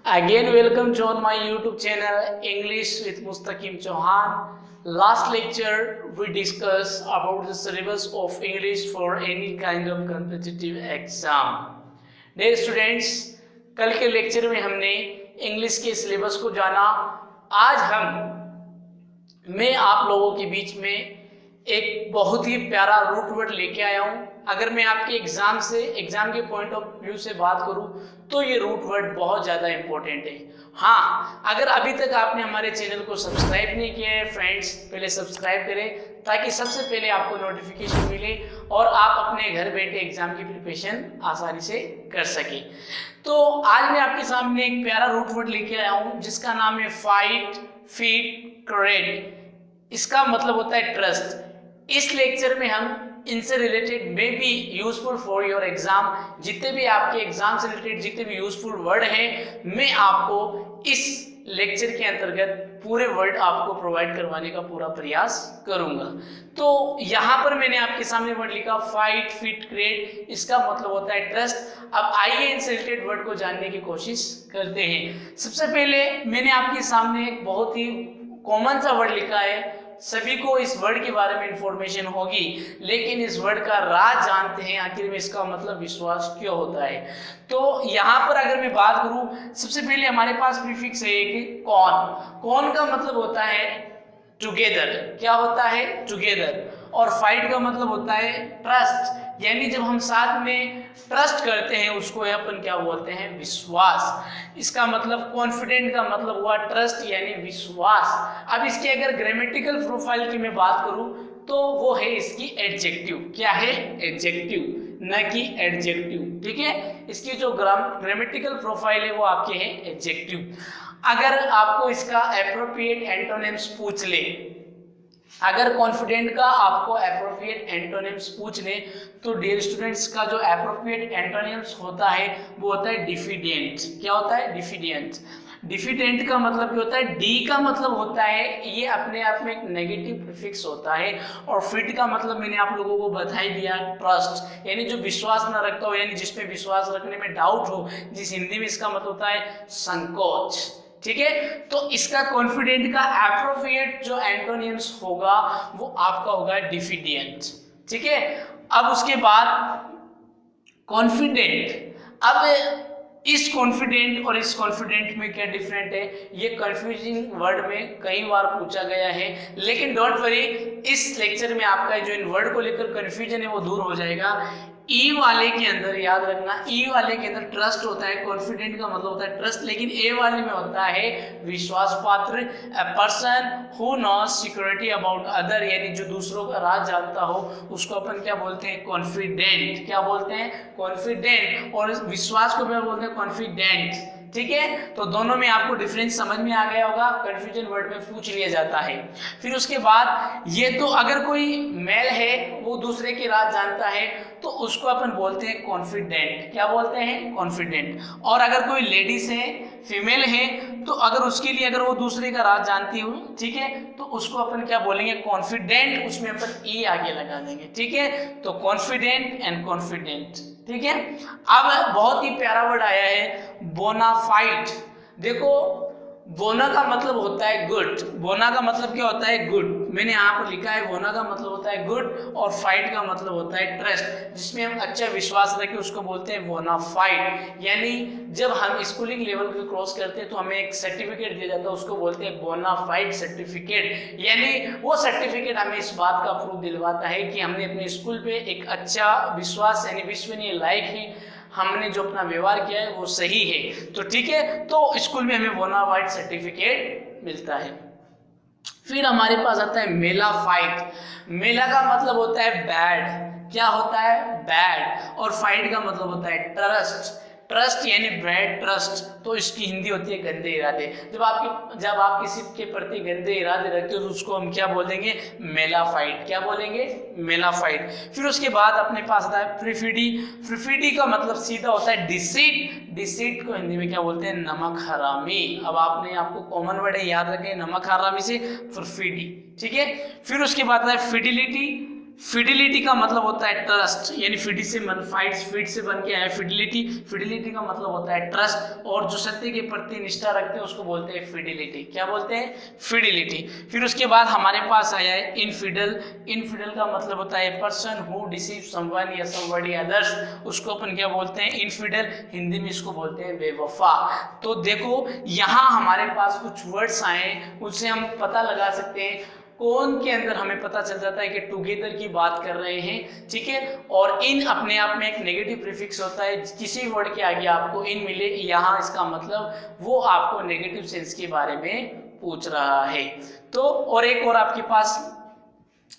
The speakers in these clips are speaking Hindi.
Again, welcome to on my YouTube channel English with Mustaqim Chauhan. Last lecture we discussed about the syllabus of English for any kind of competitive exam. Dear students, कल के लेक्चर में हमने इंग्लिश के सिलेबस को जाना। आज मैं आप लोगों के बीच में एक बहुत ही प्यारा रूट वर्ड लेके आया हूँ। अगर मैं आपके एग्जाम के पॉइंट ऑफ व्यू से बात करूँ तो ये रूट वर्ड बहुत ज़्यादा इम्पोर्टेंट है। हाँ, अगर अभी तक आपने हमारे चैनल को सब्सक्राइब नहीं किया है फ्रेंड्स, पहले सब्सक्राइब करें ताकि सबसे पहले आपको नोटिफिकेशन मिले और आप अपने घर बैठे एग्जाम की प्रिपरेशन आसानी से कर सके। तो आज मैं आपके सामने एक प्यारा रूट वर्ड लेके आया हूँ जिसका नाम है फाइट, फीट, क्रेड। इसका मतलब होता है ट्रस्ट। इस लेक्चर में हम इनसे related may be useful for your exam, जितने भी आपके एग्जाम से रिलेटेड जितने भी यूजफुल वर्ड हैं, मैं आपको इस लेक्चर के अंतर्गत पूरे वर्ड आपको प्रोवाइड करवाने का पूरा प्रयास करूंगा। तो यहाँ पर मैंने आपके सामने वर्ड लिखा फाइट, फिट, क्रेड। इसका मतलब होता है ट्रस्ट। अब आइए इनसे रिलेटेड वर्ड को जानने की कोशिश करते हैं। सबसे पहले मैंने आपके सामने एक बहुत ही कॉमन सा वर्ड लिखा है। सभी को इस वर्ड के बारे में इंफॉर्मेशन होगी, लेकिन इस वर्ड का राज जानते हैं आखिर में इसका मतलब विश्वास क्यों होता है। तो यहाँ पर अगर मैं बात करूं, सबसे पहले हमारे पास प्रीफिक्स है एक कौन का मतलब होता है टुगेदर। क्या होता है? टुगेदर। और फाइट का मतलब होता है ट्रस्ट, यानी जब हम साथ में ट्रस्ट करते हैं उसको अपन क्या बोलते हैं? विश्वास। इसका मतलब कॉन्फिडेंट का मतलब हुआ ट्रस्ट यानी विश्वास। अब इसके अगर ग्रामेटिकल प्रोफाइल की मैं बात करूं तो वो है इसकी एडजेक्टिव। क्या है? एडजेक्टिव, न कि एडजेक्टिव। ठीक है, इसकी जो ग्रामेटिकल प्रोफाइल है वो आपके है एडजेक्टिव। अगर आपको इसका एप्रोप्रिएट एंटोनिम्स पूछ ले, अगर कॉन्फिडेंट का आपको एप्रोप्रिएट एंटोनिम्स पूछ ले तो डियर स्टूडेंट्स का जो एप्रोप्रिएट एंटोनिम्स होता है वो होता है डिफिडेंट। क्या होता है? डिफिडेंट। डिफिडेंट का मतलब क्या होता है? डी का मतलब होता है ये अपने आप में एक नेगेटिव प्रीफिक्स होता है। और फिट का मतलब मैंने आप लोगों को बता ही दिया, ट्रस्ट, यानी जो विश्वास ना रखता हो, यानी जिसपे विश्वास रखने में डाउट हो, जिस हिंदी में इसका मतलब होता है संकोच। ठीक है, तो इसका कॉन्फिडेंट का एप्रोप्रिएट जो एंटोनिम्स होगा वो आपका होगा डिफिडेंट। ठीक है, अब उसके बाद कॉन्फिडेंट। अब इस कॉन्फिडेंट और इस कॉन्फिडेंट में क्या डिफरेंट है, ये कंफ्यूजिंग वर्ड में कई बार पूछा गया है, लेकिन डोंट वरी, इस लेक्चर में आपका जो इन वर्ड को लेकर कंफ्यूजन है वो दूर हो जाएगा। ई वाले के अंदर याद रखना, ई वाले के अंदर ट्रस्ट होता है, कॉन्फिडेंट का मतलब होता है ट्रस्ट, लेकिन ए वाले में होता है विश्वास पात्र। A person who knows security about other, यानी जो दूसरों का राज जानता हो उसको अपन क्या बोलते हैं? कॉन्फिडेंट। क्या बोलते हैं? कॉन्फिडेंट। और विश्वास को क्या बोलते हैं? कॉन्फिडेंट। ठीक है, तो दोनों में आपको डिफरेंस समझ में आ गया होगा, कंफ्यूजन वर्ड में पूछ लिया जाता है। फिर उसके बाद ये तो अगर कोई मेल है वो दूसरे के राज जानता है तो उसको अपन बोलते हैं कॉन्फिडेंट। क्या बोलते हैं? कॉन्फिडेंट। और अगर कोई लेडीज है, फीमेल है, तो अगर उसके लिए अगर वो दूसरे का राज जानती हो, ठीक है, तो उसको अपन क्या बोलेंगे? कॉन्फिडेंट। उसमें अपन ई आगे लगा देंगे। ठीक है, तो कॉन्फिडेंट एंड कॉन्फिडेंट। ठीक है, अब बहुत ही प्यारा वर्ड आया है बोनाफाइड। देखो, बोना का मतलब होता है गुड। बोना का मतलब क्या होता है? गुड। मैंने यहाँ पर लिखा है बोना का मतलब होता है गुड और फाइट का मतलब होता है ट्रस्ट, जिसमें हम अच्छा विश्वास रखें उसको बोलते हैं बोनाफाइड। यानी जब हम स्कूलिंग लेवल को क्रॉस करते हैं तो हमें एक सर्टिफिकेट दिया जाता है, उसको बोलते हैं बोनाफाइड सर्टिफिकेट। यानी वो सर्टिफिकेट हमें इस बात का प्रूफ दिलवाता है कि हमने अपने स्कूल पे एक अच्छा विश्वास यानी विश्वसनीय लायक है, हमने जो अपना व्यवहार किया है वो सही है। तो ठीक है, तो स्कूल में हमें बोनाफाइड सर्टिफिकेट मिलता है। फिर हमारे पास आता है मेला फाइट। मेला का मतलब होता है बैड। क्या होता है? बैड। और फाइट का मतलब होता है ट्रस्ट। ट्रस्ट यानी बैड ट्रस्ट, तो इसकी हिंदी होती है गंदे इरादे। जब आप किसी के प्रति गंदे इरादे रखते हो तो उसको हम क्या बोलेंगे? मेला फाइट। क्या बोलेंगे? मेला फाइट। फिर उसके बाद अपने पास आता है प्रिफिडी। प्रिफिडी का मतलब सीधा होता है डिसीट। डिसीट को हिंदी में क्या बोलते हैं? नमक हरामी। अब आपको कॉमन वर्ड है, याद रखें, नमक हरामी से प्रिफिडी। ठीक है, फिर उसके बाद आता है फिडिलिटी। फिडिलिटी का मतलब होता है ट्रस्ट, यानी फिड से बन के आया फिडिलिटी का मतलब होता है ट्रस्ट, और जो सत्य के प्रति निष्ठा रखते हैं उसको बोलते हैं फिडिलिटी। क्या बोलते हैं? फिडिलिटी। फिर उसके बाद हमारे पास आया है इनफिडल। इनफिडल का मतलब होता है पर्सन हु डिसीव समवन या समबडी अदर्स, उसको अपन क्या बोलते हैं? इनफिडल। हिंदी में इसको बोलते हैं बेवफा। तो देखो यहाँ हमारे पास कुछ वर्ड्स आए, उससे हम पता लगा सकते हैं कौन के अंदर हमें पता चल जाता है कि टुगेदर की बात कर रहे हैं, ठीक है। और इन अपने आप में एक नेगेटिव प्रीफिक्स होता है, किसी वर्ड के आगे आपको इन मिले, यहाँ इसका मतलब वो आपको नेगेटिव सेंस के बारे में पूछ रहा है। तो और एक और आपके पास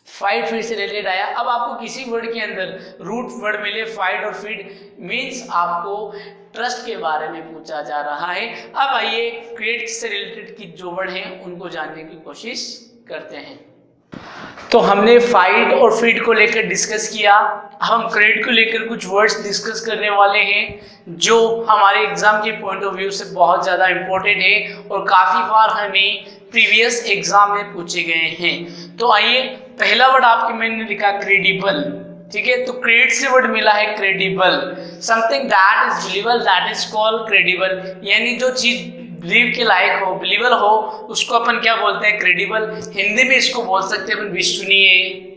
फाइट फिर से रिलेटेड आया। अब आपको किसी वर्ड के अंदर रूट वर्ड मिले फाइट और फीड, मीन्स आपको ट्रस्ट के बारे में पूछा जा रहा है। अब आइए क्रिएट से रिलेटेड की जो वर्ड हैं उनको जानने की कोशिश करते हैं। तो हमने फाइट और फीड को लेकर डिस्कस किया, हम क्रेडिट को लेकर कुछ वर्ड्स डिस्कस करने वाले हैं जो हमारे एग्जाम के पॉइंट ऑफ व्यू से बहुत ज़्यादा इम्पोर्टेंट है और काफ़ी बार हमें प्रीवियस एग्जाम में पूछे गए हैं। तो आइए, पहला वर्ड आपके मैंने लिखा क्रेडिबल, ठीक है। तो क्रेडिट से वर्ड मिला है credible. Something that is believable that is called credible, यानी जो चीज बिलीव के लायक हो, बिलीवेबल हो, उसको अपन क्या बोलते हैं? क्रेडिबल। हिंदी में इसको बोल सकते हैं अपन विश्वसनीय।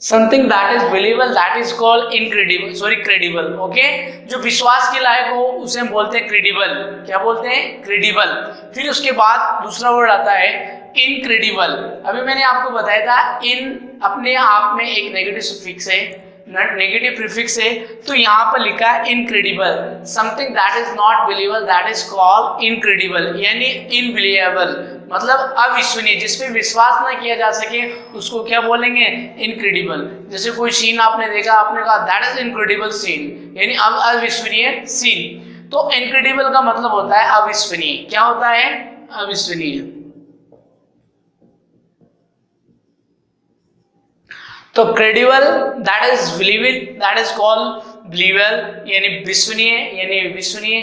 Something that is believable that is called incredible, sorry credible, okay. जो विश्वास के लायक हो उसे हम बोलते हैं क्रेडिबल। क्या बोलते हैं? क्रेडिबल। फिर उसके बाद दूसरा वर्ड आता है इनक्रेडिबल। अभी मैंने आपको बताया था इन अपने आप में एक नेगेटिव सफिक्स है, नेगेटिव प्रीफिक्स है, तो यहाँ पर लिखा है incredible. Something that is not believable that is called incredible, यानी इनबिलीवेबल, मतलब अविश्वसनीय, जिसपे विश्वास ना किया जा सके उसको क्या बोलेंगे? इनक्रेडिबल। जैसे कोई सीन आपने देखा, आपने कहा दैट इज इनक्रेडिबल सीन, यानी अविश्वसनीय सीन। तो इनक्रेडिबल का मतलब होता है अविश्वसनीय। क्या होता है? अविश्वसनीय। तो credible that is believable that is called believable, यानी विश्वसनीय, यानी विश्वसनीय।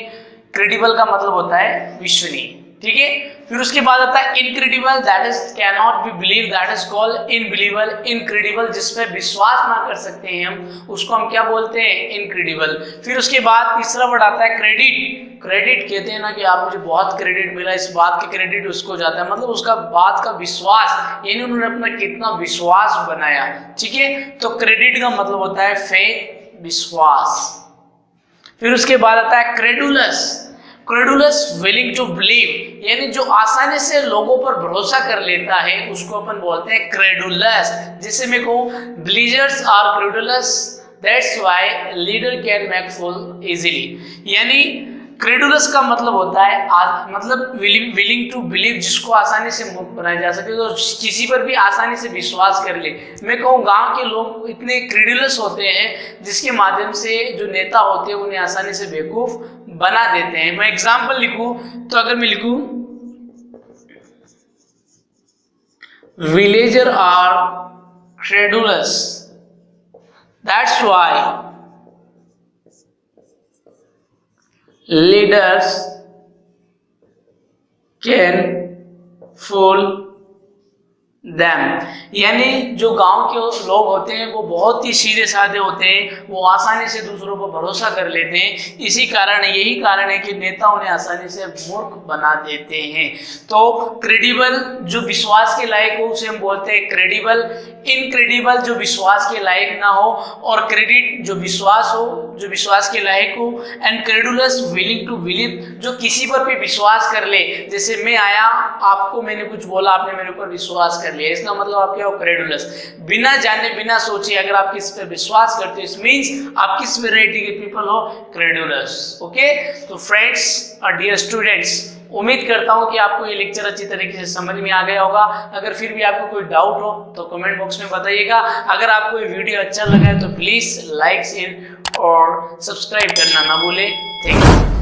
क्रेडिबल का मतलब होता है विश्वसनीय, ठीक है। फिर उसके बाद आता है incredible that is can not be believe that is called unbelievable. Incredible जिसपे विश्वास ना कर सकते हैं हम, उसको हम क्या बोलते हैं? इनक्रेडिबल। फिर उसके बाद तीसरा वर्ड आता है क्रेडिट। क्रेडिट कहते हैं ना कि आप मुझे बहुत क्रेडिट मिला, इस बात के क्रेडिट उसको जाता है, मतलब उसका बात का विश्वास, यानी उन्होंने अपना कितना विश्वास बनाया, ठीक है। तो क्रेडिट का मतलब होता है फेथ, विश्वास। फिर उसके बाद आता है credulous. Credulous willing to believe, यानी जो आसानी से लोगों पर भरोसा कर लेता है उसको अपन बोलते हैं क्रेडुलस। जैसे मैं कहूँ believers are credulous that's why leader can make fool easily, यानी क्रेडुलस का मतलब होता है मतलब विलिंग टू बिलीव, जिसको आसानी से मूर्ख बनाया जा सके, तो किसी पर भी आसानी से विश्वास कर ले। मैं कहूँ गांव के लोग इतने क्रेडुलस होते हैं जिसके माध्यम से जो नेता होते हैं उन्हें आसानी से बेवकूफ बना देते हैं। मैं एग्जाम्पल लिखूं तो अगर मैं लिखूं villager are credulous that's why leaders can fool them, यानी जो गांव के लोग होते हैं वो बहुत ही सीधे साधे होते हैं, वो आसानी से दूसरों पर भरोसा कर लेते हैं। इसी कारण, यही कारण है कि नेता उन्हें आसानी से मूर्ख बना देते हैं। तो क्रेडिबल जो विश्वास के लायक हो उसे हम बोलते हैं क्रेडिबल। इनक्रेडिबल जो विश्वास के लायक ना हो, और क्रेडिट जो विश्वास हो, जो विश्वास के लायक हो। And credulous willing to believe, जो किसी पर भी विश्वास कर ले। जैसे मैं आया, आपको मैंने कुछ बोला, आपने मेरे ऊपर विश्वास कर लिया, इसका मतलब आप क्या हो? क्रेडुलस। बिना जाने बिना सोचे अगर आप किस पर विश्वास करते हो, इट मींस आप किस वैरायटी के पीपल हो? Credulous, okay. तो फ्रेंड्स और डियर स्टूडेंट्स, उम्मीद करता हूं कि आपको ये लेक्चर अच्छी तरीके से समझ में आ गया होगा। अगर फिर भी आपको कोई डाउट हो तो कमेंट बॉक्स में बताइएगा। अगर आपको ये वीडियो अच्छा लगा है तो प्लीज लाइक, शेयर और सब्सक्राइब करना ना भूलें। Thank you.